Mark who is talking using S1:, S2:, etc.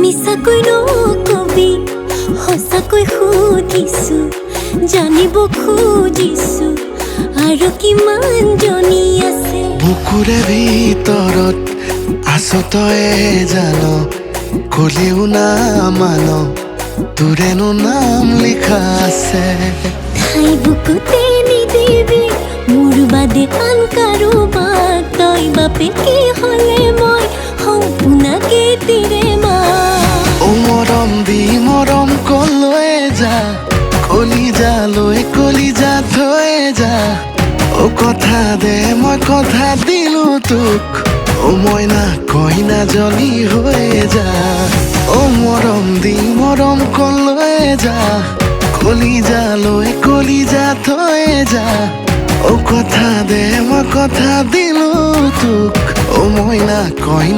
S1: মিছাকৈ নকবি সঁচাকৈ সুধিছো জানিব খুজিছো আৰু কিমান জনী আছে
S2: বুকুৰে ভিতৰত আছো তয়ে জান কলিও না মান তোৰেনো নাম লিখা আছে
S1: ঠাই বুকুতে নিদিবি মোৰ বাদে আন কাৰোবাক তই বাপেকে হ'লে মই সম্পূৰ্ণকে তিৰে মা
S2: ও মৰম দি মৰম কলৈ যা কলিজা থৈ যা ও কথা দে মই কথা দিলো তোক ও মইনা কইনা জনী হৈ যা ও মৰম দি মৰম কলৈ যা কলিজা থৈ যা ও কথা দে মই কথা দিলো তোক ও মইনা কইনা